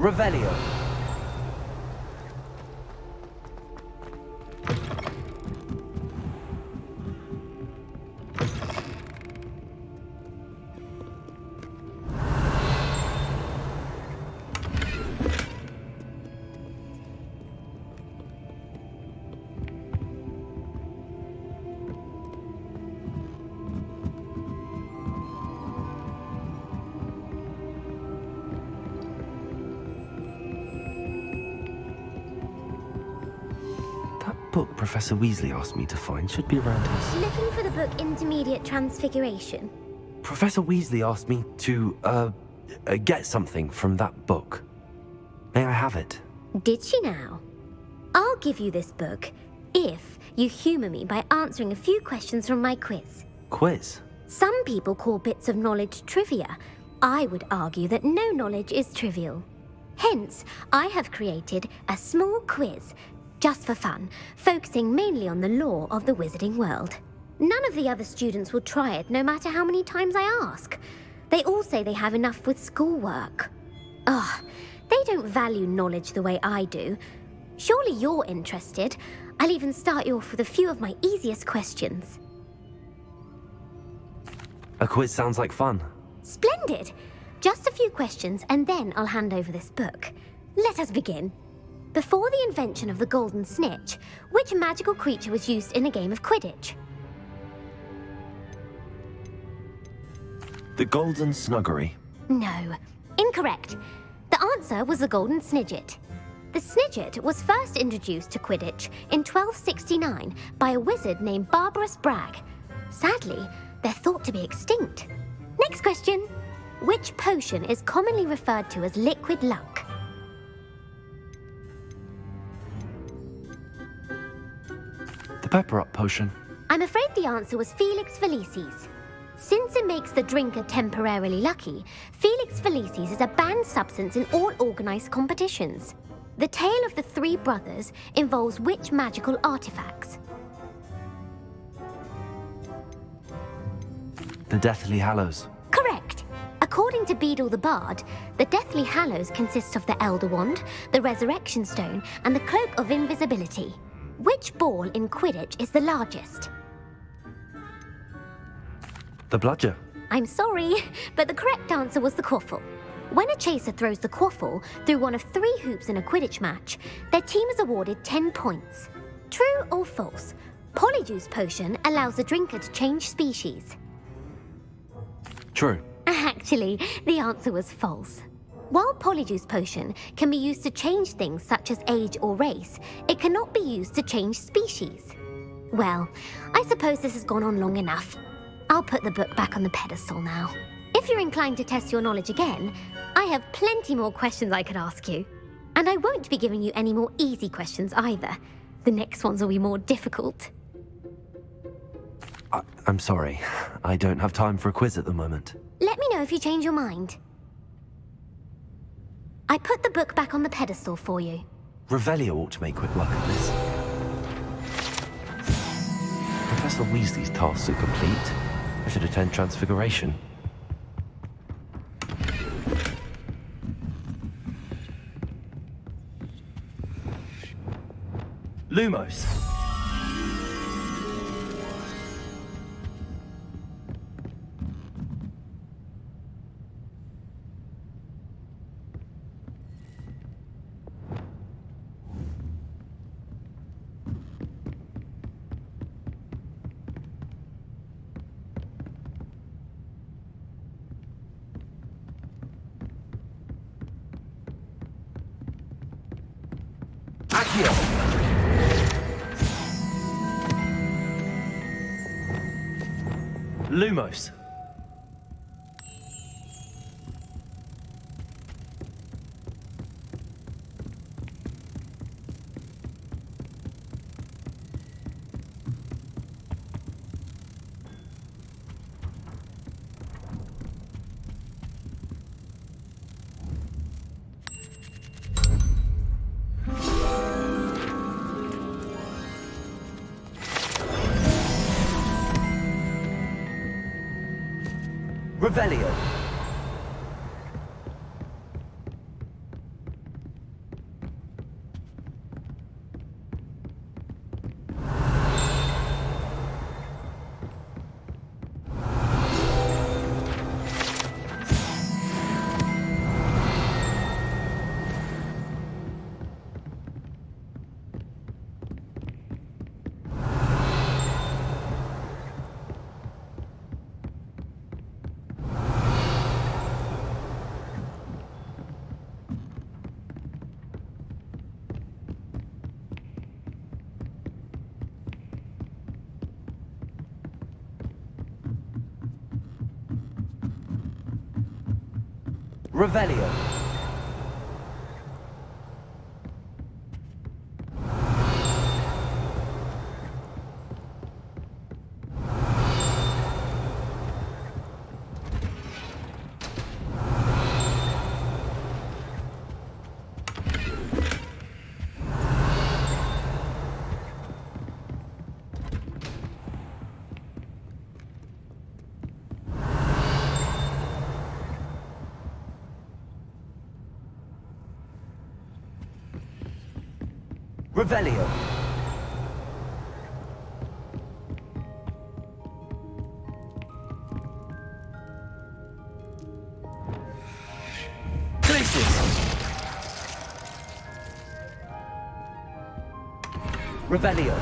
Revelio. Book Professor Weasley asked me to find should be around his... Looking for the book Intermediate Transfiguration? Professor Weasley asked me to, get something from that book. May I have it? Did she now? I'll give you this book if you humour me by answering a few questions from my quiz. Quiz? Some people call bits of knowledge trivia. I would argue that no knowledge is trivial. Hence, I have created a small quiz just for fun, focusing mainly on the lore of the wizarding world. None of the other students will try it, no matter how many times I ask. They all say they have enough with schoolwork. Ugh, they don't value knowledge the way I do. Surely you're interested. I'll even start you off with a few of my easiest questions. A quiz sounds like fun. Splendid! Just a few questions, and then I'll hand over this book. Let us begin. Before the invention of the golden snitch, which magical creature was used in a game of Quidditch? The Golden Snuggery. No, incorrect. The answer was the golden snidget. The snidget was first introduced to Quidditch in 1269 by a wizard named Barbarous Bragg. Sadly, they're thought to be extinct. Next question. Which potion is commonly referred to as liquid luck? The Pepper-Up potion. I'm afraid the answer was Felix Felicis. Since it makes the drinker temporarily lucky, Felix Felicis is a banned substance in all organised competitions. The tale of the three brothers involves which magical artifacts? The Deathly Hallows. Correct. According to Beedle the Bard, the Deathly Hallows consists of the Elder Wand, the Resurrection Stone, and the Cloak of Invisibility. Which ball in Quidditch is the largest? The Bludger. I'm sorry, but the correct answer was the quaffle. When a chaser throws the quaffle through one of 3 hoops in a Quidditch match, their team is awarded 10 points. True or false? Polyjuice Potion allows the drinker to change species. True. Actually, the answer was false. While Polyjuice Potion can be used to change things such as age or race, it cannot be used to change species. Well, I suppose this has gone on long enough. I'll put the book back on the pedestal now. If you're inclined to test your knowledge again, I have plenty more questions I could ask you. And I won't be giving you any more easy questions either. The next ones will be more difficult. I'm sorry. I don't have time for a quiz at the moment. Let me know if you change your mind. I put the book back on the pedestal for you. Revelio ought to make quick work of this. Professor Weasley's tasks are complete. I should attend Transfiguration. Lumos. Lumos. Revelio. Revelio. Revelio. Glacius. Revelio.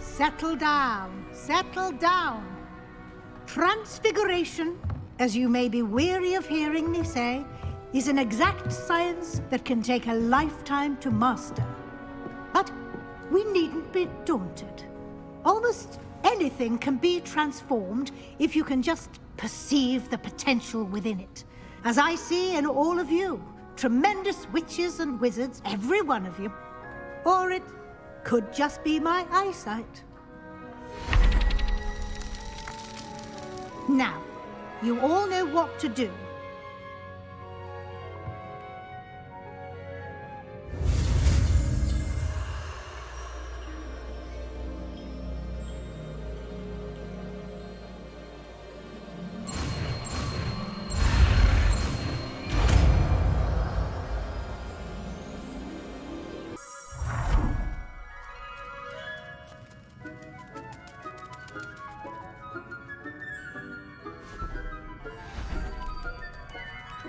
Settle down, settle down. Transfiguration, as you may be weary of hearing me say, is an exact science that can take a lifetime to master. But we needn't be daunted. Almost anything can be transformed if you can just perceive the potential within it. As I see in all of you, tremendous witches and wizards, every one of you. Or it could just be my eyesight. Now, you all know what to do.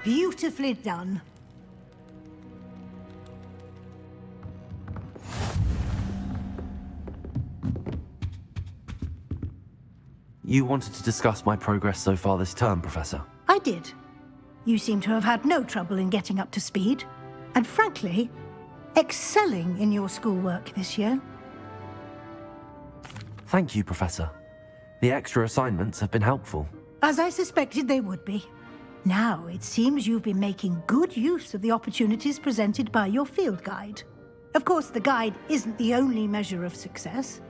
Beautifully done. You wanted to discuss my progress so far this term, Professor? I did. You seem to have had no trouble in getting up to speed, and frankly, excelling in your schoolwork this year. Thank you, Professor. The extra assignments have been helpful. As I suspected they would be. Now, it seems you've been making good use of the opportunities presented by your field guide. Of course, the guide isn't the only measure of success.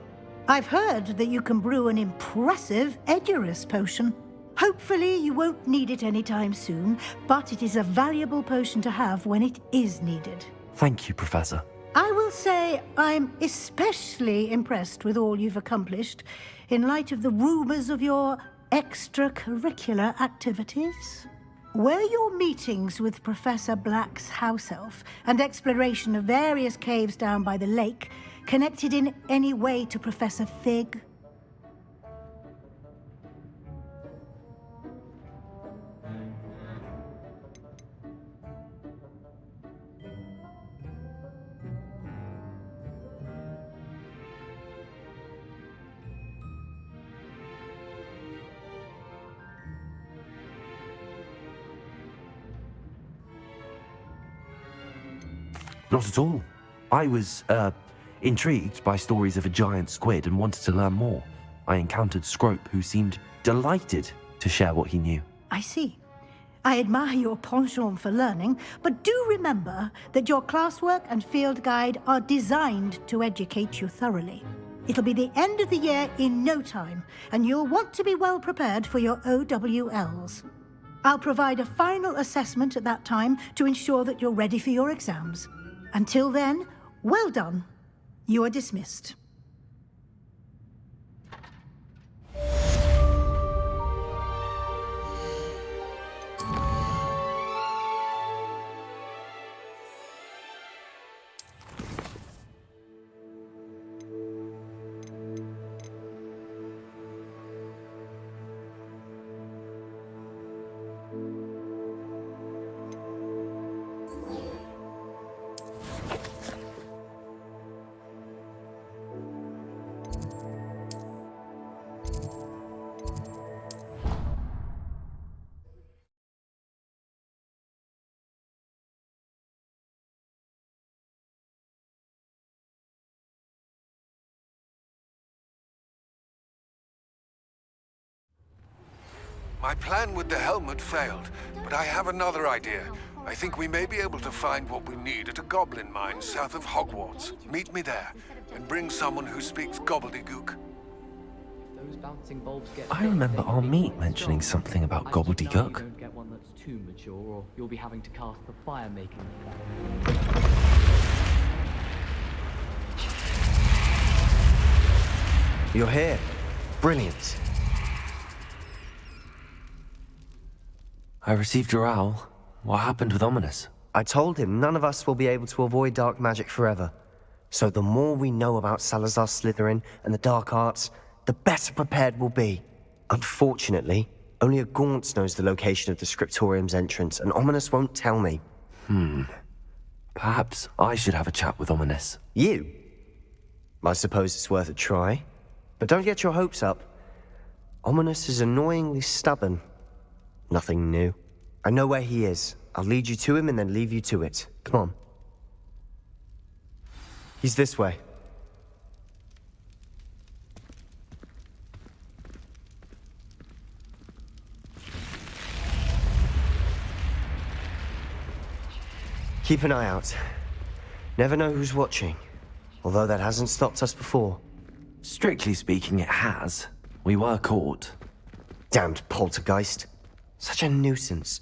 I've heard that you can brew an impressive Edurus potion. Hopefully you won't need it anytime soon, but it is a valuable potion to have when it is needed. Thank you, Professor. I will say I'm especially impressed with all you've accomplished in light of the rumors of your extracurricular activities. Were your meetings with Professor Black's house elf and exploration of various caves down by the lake connected in any way to Professor Fig? Not at all. I was, intrigued by stories of a giant squid and wanted to learn more. I encountered Scrope, who seemed delighted to share what he knew. I see. I admire your penchant for learning, but do remember that your classwork and field guide are designed to educate you thoroughly. It'll be the end of the year in no time, and you'll want to be well prepared for your OWLs. I'll provide a final assessment at that time to ensure that you're ready for your exams. Until then, well done. You are dismissed. My plan with the helmet failed, but I have another idea. I think we may be able to find what we need at a goblin mine south of Hogwarts. Meet me there, and bring someone who speaks gobbledygook. I remember our meet mentioning something about gobbledygook. Don't get one that's too mature, or you'll be having to cast the fire-making. You're here. Brilliant. I received your owl. What happened with Ominous? I told him none of us will be able to avoid dark magic forever. So the more we know about Salazar Slytherin and the dark arts, the better prepared we'll be. Unfortunately, only a Gaunt knows the location of the Scriptorium's entrance, and Ominous won't tell me. Perhaps I should have a chat with Ominous. You? I suppose it's worth a try. But don't get your hopes up. Ominous is annoyingly stubborn. Nothing new. I know where he is. I'll lead you to him and then leave you to it. Come on. He's this way. Keep an eye out. Never know who's watching. Although that hasn't stopped us before. Strictly speaking, it has. We were caught. Damned poltergeist. Such a nuisance.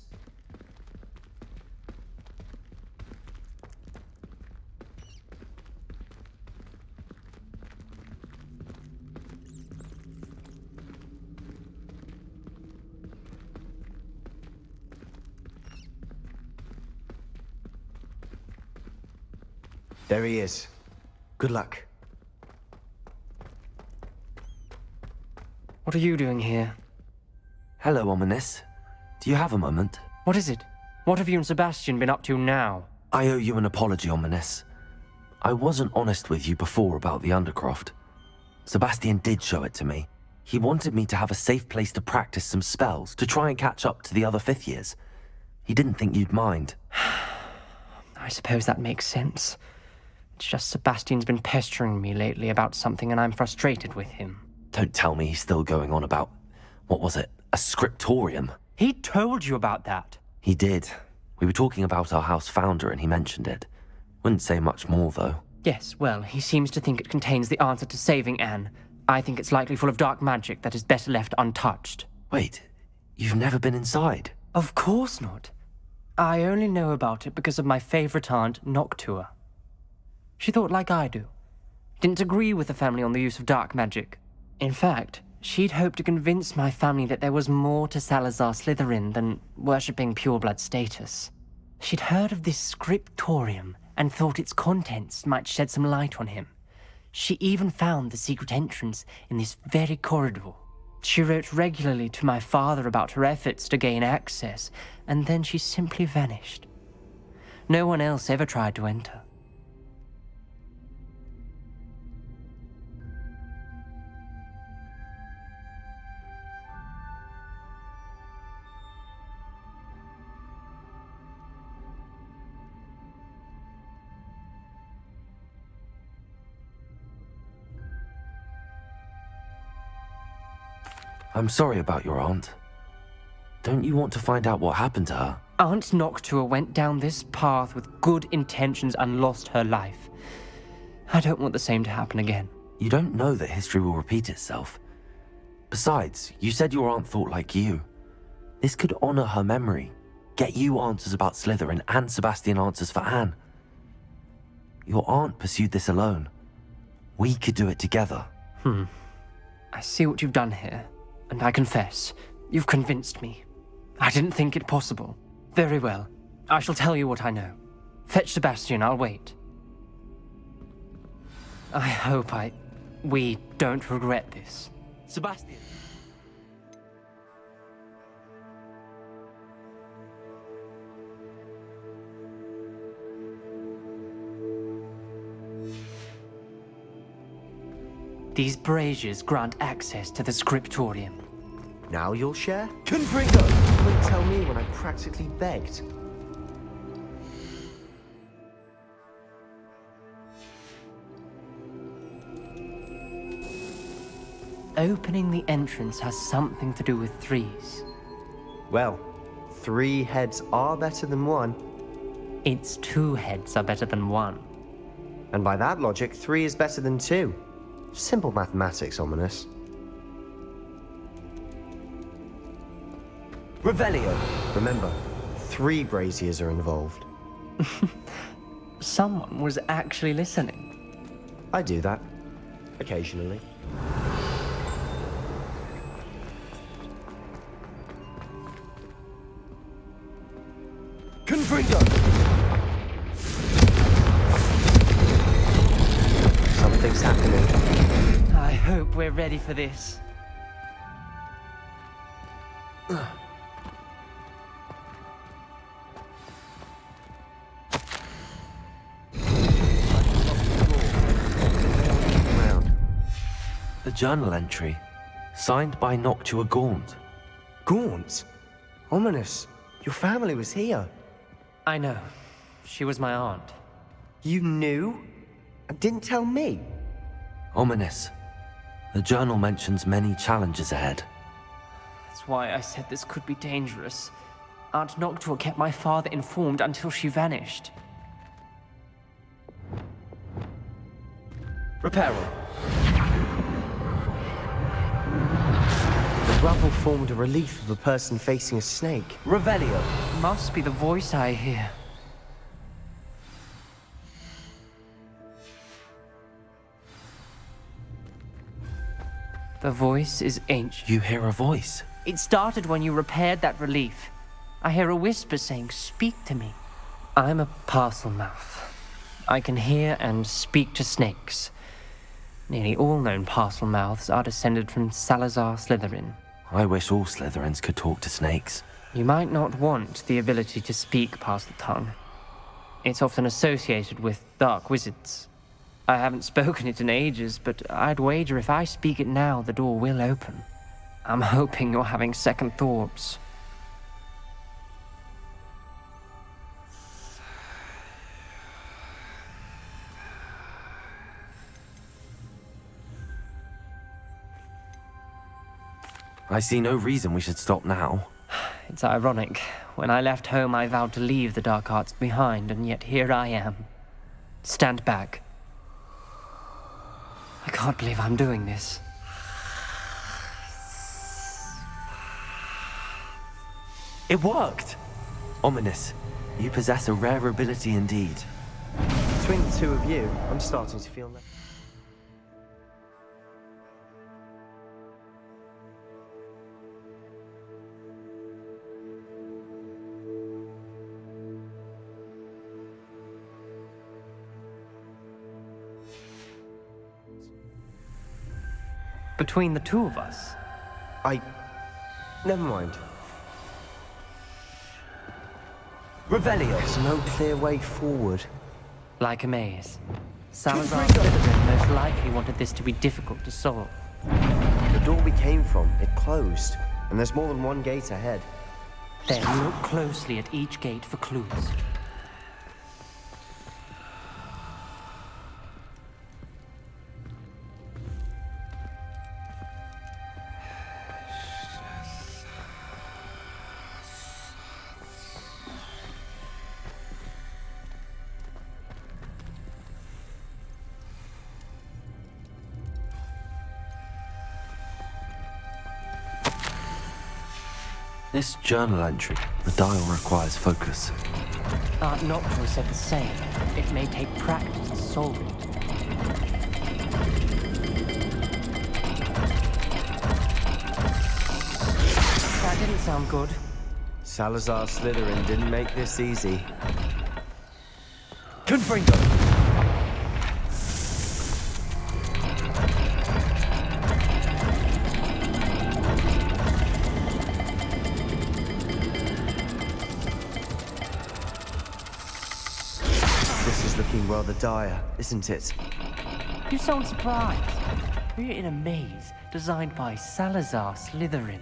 There he is. Good luck. What are you doing here? Hello, Ominous. Do you have a moment? What is it? What have you and Sebastian been up to now? I owe you an apology, Ominous. I wasn't honest with you before about the Undercroft. Sebastian did show it to me. He wanted me to have a safe place to practice some spells, to try and catch up to the other fifth years. He didn't think you'd mind. I suppose that makes sense. It's just Sebastian's been pestering me lately about something and I'm frustrated with him. Don't tell me he's still going on about, what was it, a scriptorium? He told you about that. He did. We were talking about our house founder and he mentioned it. Wouldn't say much more, though. Yes, well, he seems to think it contains the answer to saving Anne. I think it's likely full of dark magic that is better left untouched. Wait, you've never been inside? Of course not. I only know about it because of my favorite aunt, Noctua. She thought like I do. Didn't agree with the family on the use of dark magic. In fact, she'd hoped to convince my family that there was more to Salazar Slytherin than worshipping pureblood status. She'd heard of this scriptorium and thought its contents might shed some light on him. She even found the secret entrance in this very corridor. She wrote regularly to my father about her efforts to gain access, and then she simply vanished. No one else ever tried to enter. I'm sorry about your aunt. Don't you want to find out what happened to her? Aunt Noctua went down this path with good intentions and lost her life. I don't want the same to happen again. You don't know that history will repeat itself. Besides, you said your aunt thought like you. This could honor her memory, get you answers about Slytherin and Sebastian answers for Anne. Your aunt pursued this alone. We could do it together. I see what you've done here, and I confess, you've convinced me. I didn't think it possible. Very well. I shall tell you what I know. Fetch Sebastian, I'll wait. I hope we don't regret this. Sebastian! These braziers grant access to the scriptorium. Now you'll share? Confringo! Wouldn't tell me when I practically begged. Opening the entrance has something to do with threes. Well, 3 heads are better than 1. Its 2 heads are better than 1. And by that logic, 3 is better than 2. Simple mathematics, Ominous. Revelio! Remember, 3 braziers are involved. Someone was actually listening. I do that. Occasionally. Confringo! Something's happening. I hope we're ready for this. The journal entry, signed by Noctua Gaunt. Gaunt? Ominous, your family was here. I know. She was my aunt. You knew? And didn't tell me? Ominous. The journal mentions many challenges ahead. That's why I said this could be dangerous. Aunt Noctua kept my father informed until she vanished. Reparo. The rubble formed a relief of a person facing a snake. Revelio. Must be the voice I hear. The voice is ancient. You hear a voice. It started when you repaired that relief. I hear a whisper saying, "Speak to me." I'm a parcel mouth. I can hear and speak to snakes. Nearly all known parcel mouths are descended from Salazar Slytherin. I wish all Slytherins could talk to snakes. You might not want the ability to speak parcel tongue. It's often associated with dark wizards. I haven't spoken it in ages, but I'd wager if I speak it now, the door will open. I'm hoping you're having second thoughts. I see no reason we should stop now. It's ironic. When I left home, I vowed to leave the dark arts behind, and yet here I am. Stand back. I can't believe I'm doing this. It worked! Ominous, you possess a rare ability indeed. Between the two of you, I'm starting to feel that. Between the two of us? Never mind. Revelio! There's no clear way forward. Like a maze. Salazar Slytherin most likely wanted this to be difficult to solve. The door we came from, it closed. And there's more than one gate ahead. Then look closely at each gate for clues. This journal entry, the dial requires focus. Aunt Noctua said the same. It may take practice to solve it. That didn't sound good. Salazar Slytherin didn't make this easy. Confringo! This is looking rather dire, isn't it? You sound surprised. We're in a maze designed by Salazar Slytherin.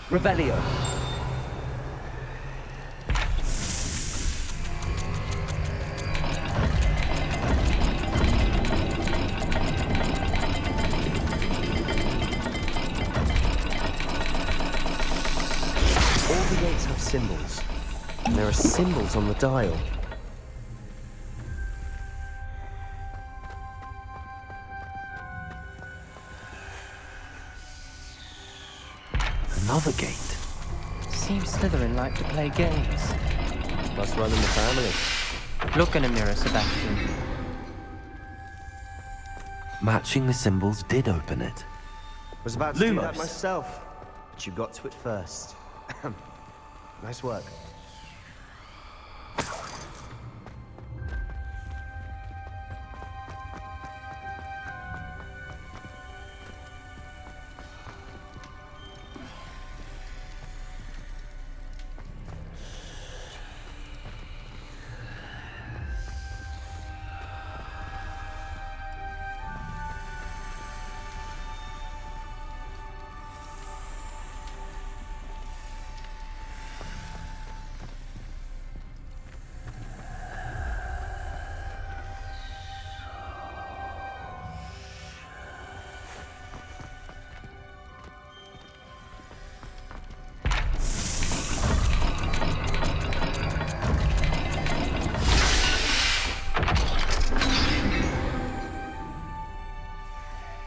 Revelio! All the gates have symbols. And there are symbols on the dial. Another gate. Seems Slytherin like to play games. Must run in the family. Look in a mirror, Sebastian. Matching the symbols did open it. Was about to do that Lumos. myself. But you got to it first. Nice work.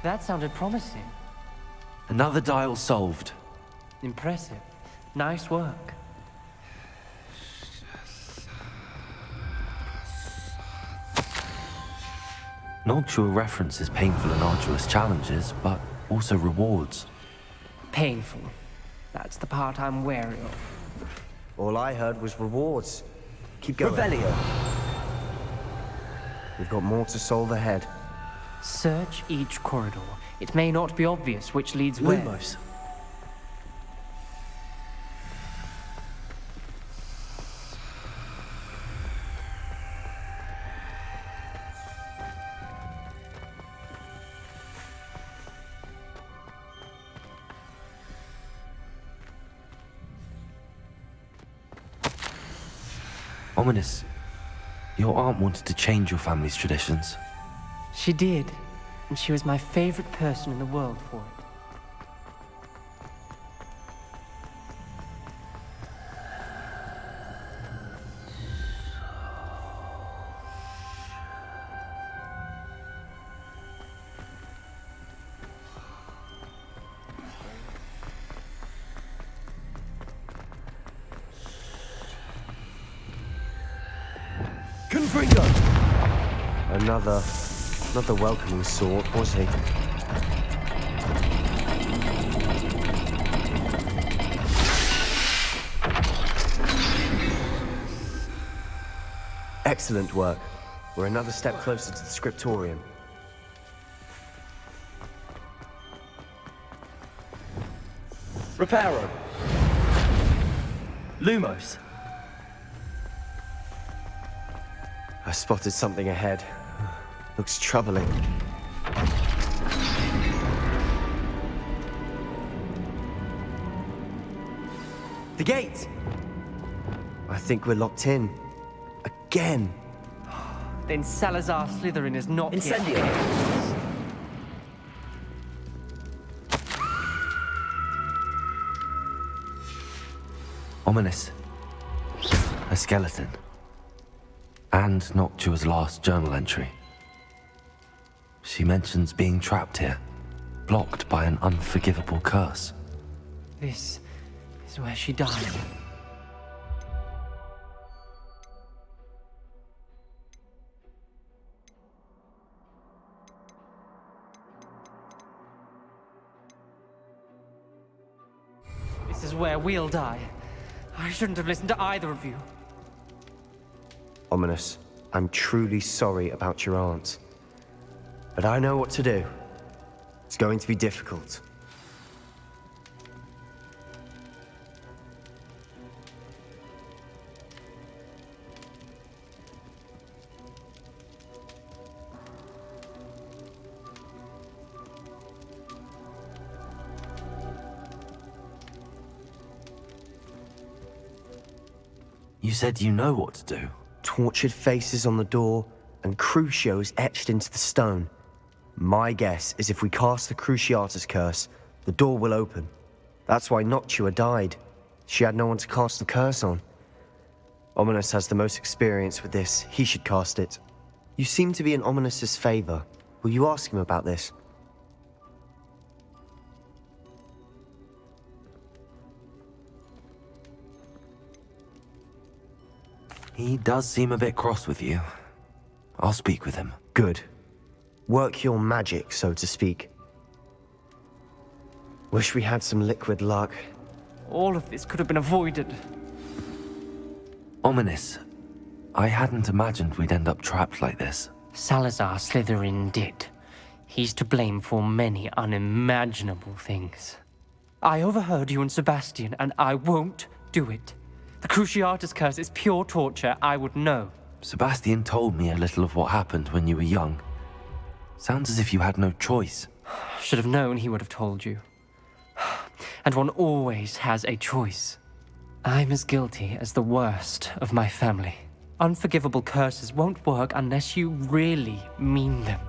That sounded promising. Another dial solved. Impressive. Nice work. Noctua references painful and arduous challenges, but also rewards. Painful. That's the part I'm wary of. All I heard was rewards. Keep going. Revelio! We've got more to solve ahead. Search each corridor. It may not be obvious which leads where. Lumos. Ominous. Your aunt wanted to change your family's traditions. She did, and she was my favorite person in the world for it. Confringo! Not the welcoming sort, was he? Excellent work. We're another step closer to the scriptorium. Reparo! Lumos! I spotted something ahead. Looks troubling. The gate! I think we're locked in. Again! Then Salazar Slytherin is not Incendio! here. Ominous. A skeleton. And Noctua's last journal entry. She mentions being trapped here, blocked by an unforgivable curse. This is where she died. This is where we'll die. I shouldn't have listened to either of you. Ominous, I'm truly sorry about your aunt. But I know what to do. It's going to be difficult. You said you know what to do. Tortured faces on the door, and Crucios etched into the stone. My guess is if we cast the Cruciatus curse, the door will open. That's why Noctua died. She had no one to cast the curse on. Ominous has the most experience with this. He should cast it. You seem to be in Ominous's favor. Will you ask him about this? He does seem a bit cross with you. I'll speak with him. Good. Work your magic, so to speak. Wish we had some liquid luck. All of this could have been avoided. Ominous. I hadn't imagined we'd end up trapped like this. Salazar Slytherin did. He's to blame for many unimaginable things. I overheard you and Sebastian, and I won't do it. The Cruciatus curse is pure torture, I would know. Sebastian told me a little of what happened when you were young. Sounds as if you had no choice. Should have known he would have told you. And one always has a choice. I'm as guilty as the worst of my family. Unforgivable curses won't work unless you really mean them.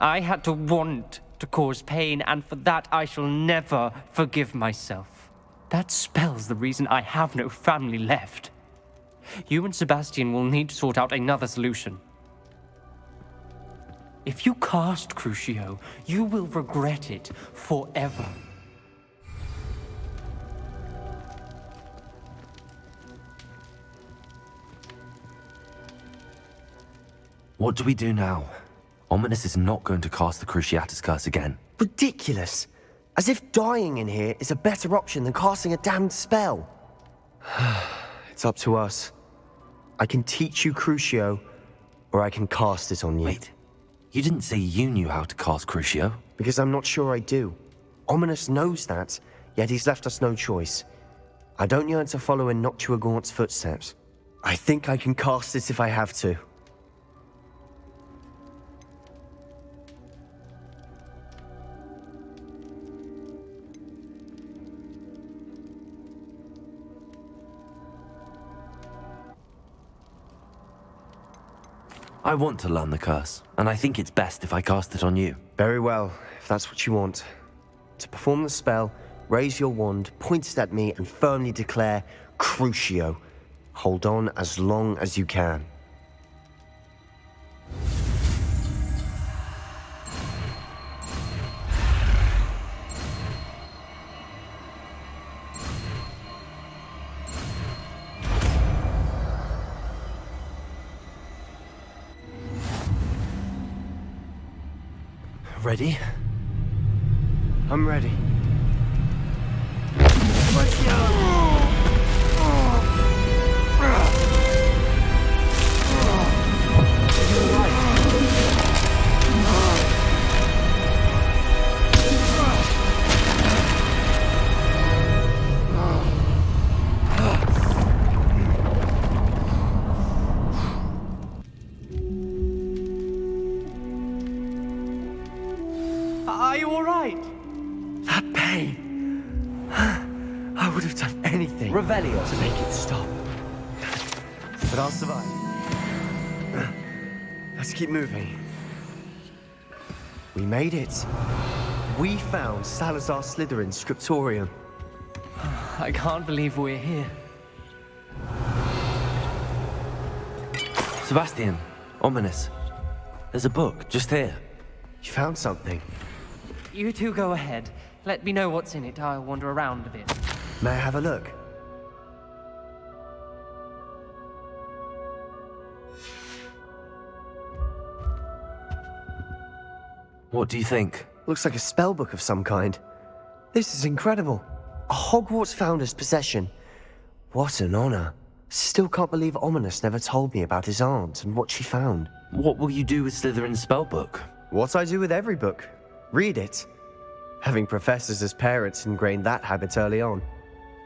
I had to want to cause pain, and for that I shall never forgive myself. That spell's the reason I have no family left. You and Sebastian will need to sort out another solution. If you cast Crucio, you will regret it forever. What do we do now? Ominous is not going to cast the Cruciatus curse again. Ridiculous! As if dying in here is a better option than casting a damned spell. It's up to us. I can teach you Crucio, or I can cast it on you. Wait, you didn't say you knew how to cast Crucio? Because I'm not sure I do. Ominous knows that, yet he's left us no choice. I don't yearn to follow in Noctua Gaunt's footsteps. I think I can cast it if I have to. I want to learn the curse, and I think it's best if I cast it on you. Very well, if that's what you want. To perform the spell, raise your wand, point it at me, and firmly declare, Crucio. Hold on as long as you can. Ready? I'm ready. Are you all right? That pain. I would have done anything Revelio. to make it stop. But I'll survive. Let's keep moving. We made it. We found Salazar Slytherin's scriptorium. I can't believe we're here. Sebastian, ominous. There's a book just here. You found something. You two go ahead. Let me know what's in it. I'll wander around a bit. May I have a look? What do you think? Looks like a spell book of some kind. This is incredible. A Hogwarts founder's possession. What an honor. Still can't believe Ominous never told me about his aunt and what she found. What will you do with Slytherin's spellbook? What I do with every book. Read it. Having professors as parents ingrained that habit early on.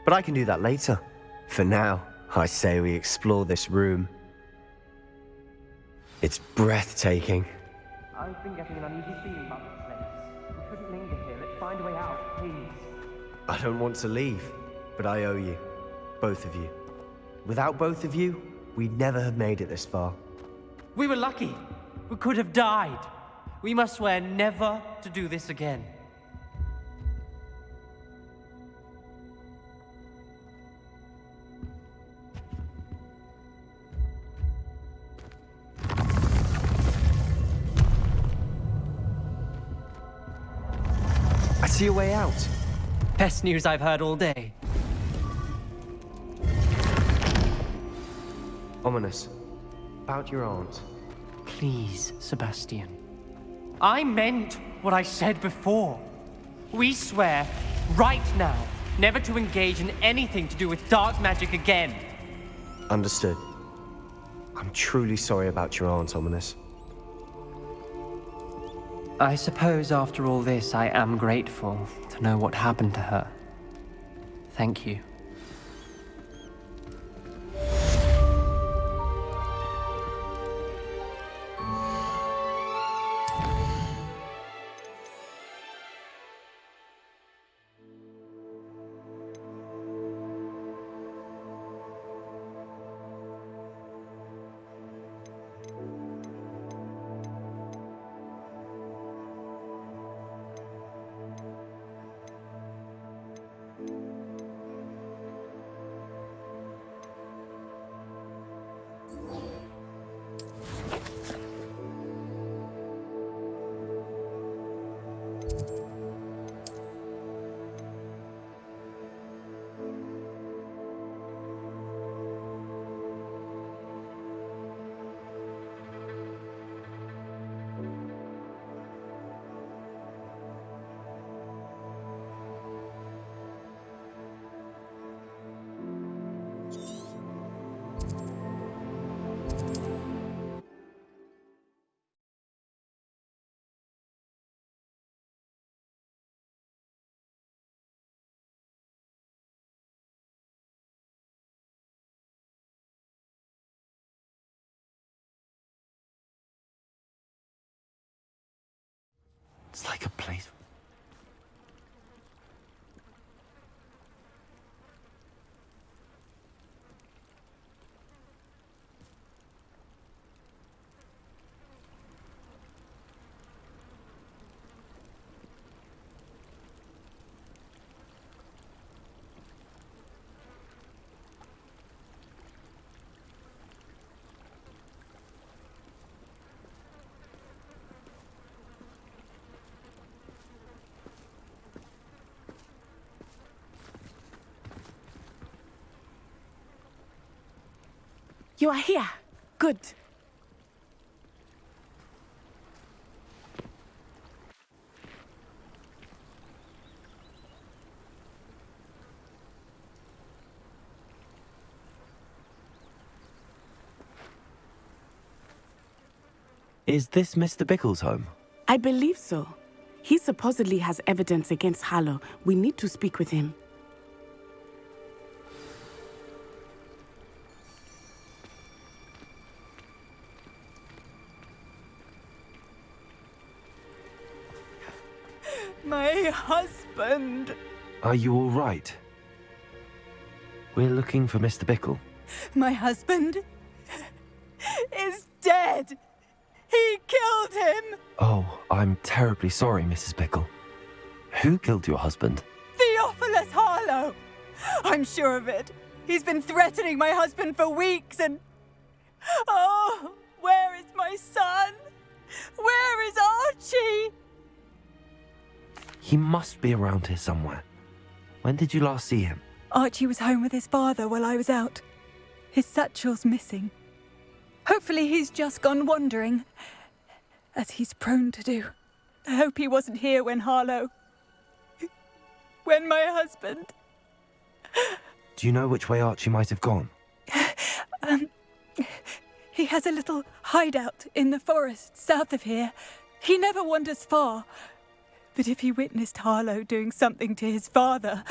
But I can do that later. For now, I say we explore this room. It's breathtaking. I've been getting an uneasy feeling about this place. We shouldn't linger here. Let's find a way out, please. I don't want to leave, but I owe you. Both of you. Without both of you, we'd never have made it this far. We were lucky. We could have died. We must swear never to do this again. I see a way out. Best news I've heard all day. Ominous. About your aunt. Please, Sebastian. I meant what I said before. We swear, right now, never to engage in anything to do with dark magic again. Understood. I'm truly sorry about your aunt, Ominous. I suppose after all this, I am grateful to know what happened to her. Thank you. It's like a place. You are here. Good. Is this Mr. Bickle's home? I believe so. He supposedly has evidence against Harlow. We need to speak with him. My husband. Are you all right? We're looking for Mr. Bickle. My husband is dead. He killed him. Oh, I'm terribly sorry, Mrs. Bickle. Who killed your husband? Theophilus Harlow. I'm sure of it. He's been threatening my husband for weeks and... Oh, where is my son? Where is Archie? He must be around here somewhere. When did you last see him? Archie was home with his father while I was out. His satchel's missing. Hopefully he's just gone wandering, as he's prone to do. I hope he wasn't here when when my husband... Do you know which way Archie might have gone? He has a little hideout in the forest south of here. He never wanders far. But if he witnessed Harlow doing something to his father,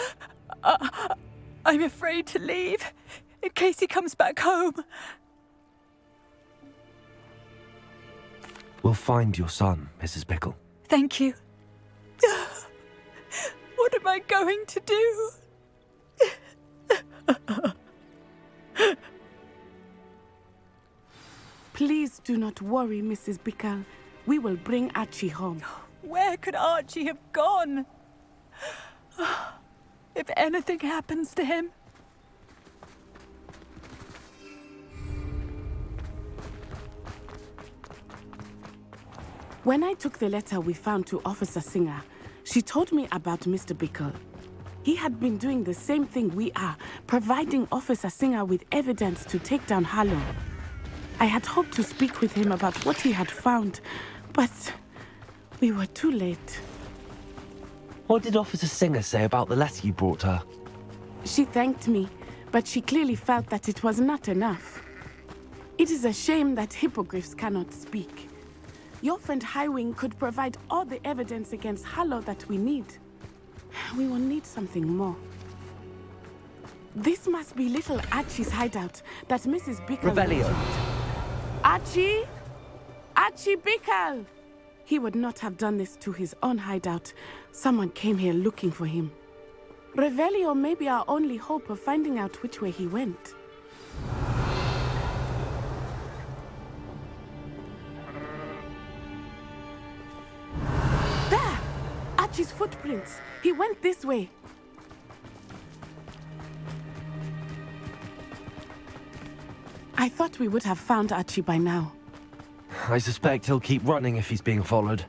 I'm afraid to leave, in case he comes back home. We'll find your son, Mrs. Bickle. Thank you. What am I going to do? Please do not worry, Mrs. Bickle. We will bring Archie home. Where could Archie have gone? If anything happens to him. When I took the letter we found to Officer Singer, she told me about Mr. Bickle. He had been doing the same thing we are, providing Officer Singer with evidence to take down Harlow. I had hoped to speak with him about what he had found, but we were too late. What did Officer Singer say about the letter you brought her? She thanked me, but she clearly felt that it was not enough. It is a shame that hippogriffs cannot speak. Your friend Highwing could provide all the evidence against Harlow that we need. We will need something more. This must be little Archie's hideout that Mrs. Bickle... Revelio. Archie? Archie Bickle! He would not have done this to his own hideout. Someone came here looking for him. Revelio may be our only hope of finding out which way he went. There! Archie's footprints. He went this way. I thought we would have found Archie by now. I suspect he'll keep running if he's being followed.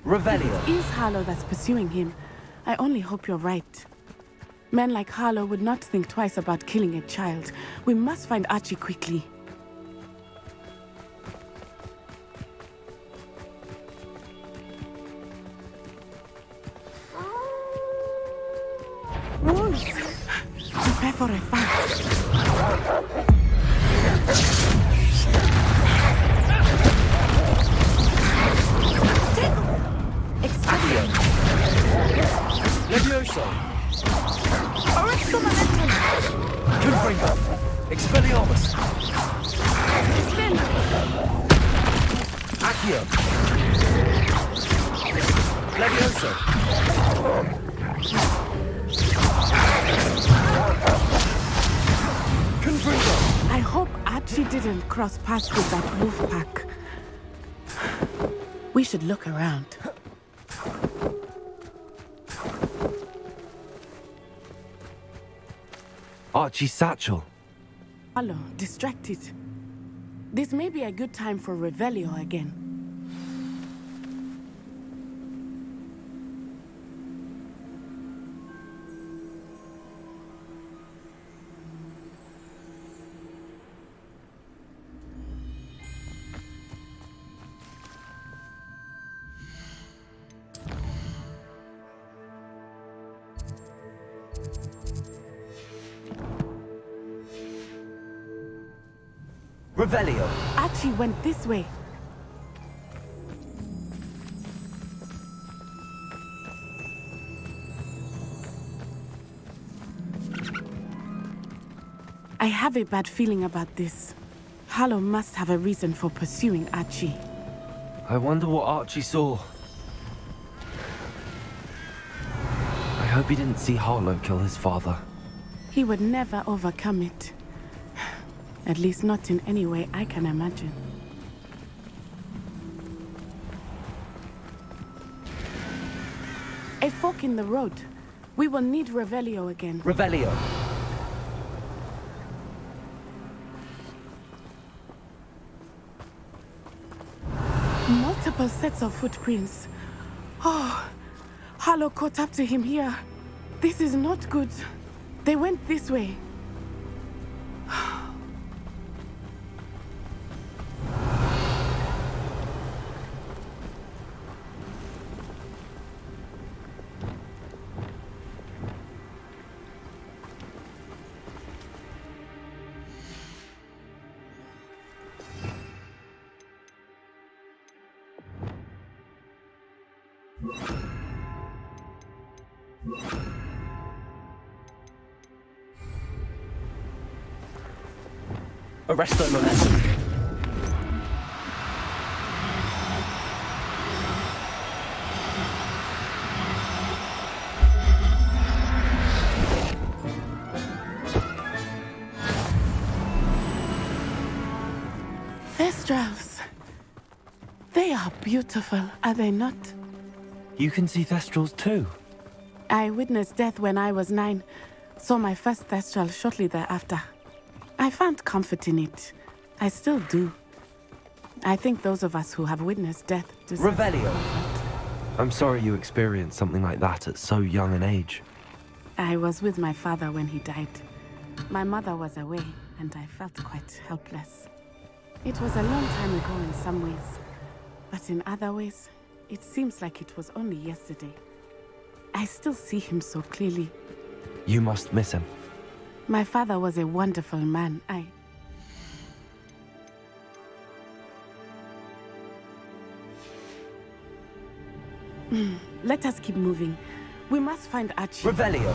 Revelio. It is Harlow that's pursuing him. I only hope you're right. Men like Harlow would not think twice about killing a child. We must find Archie quickly. Wolves! Prepare for a fight. Levioso! Arresto momentum! Confringo! Expelliarmus! Accio! Levioso! Confringo! I hope Archie didn't cross paths with that wolf pack. We should look around. Archie's satchel. Harlow, distracted. This may be a good time for Revelio again. Revelio. Archie went this way. have a bad feeling about this. Harlow must have a reason for pursuing Archie. I wonder what Archie saw. I hope he didn't see Harlow kill his father. He would never overcome it. At least not in any way I can imagine. A fork in the road. We will need Revelio again. Revelio. Multiple sets of footprints. Oh, Harlow caught up to him here. This is not good. They went this way. Arresto Moness. Thestrals. They are beautiful, are they not? You can see Thestrals too. I witnessed death when I was 9. Saw my first Thestral shortly thereafter. I found comfort in it. I still do. I think those of us who have witnessed death deserve Revelio. comfort. I'm sorry you experienced something like that at so young an age. I was with my father when he died. My mother was away, and I felt quite helpless. It was a long time ago in some ways, but in other ways, it seems like it was only yesterday. I still see him so clearly. You must miss him. My father was a wonderful man. Let us keep moving. We must find Archie. Revelio.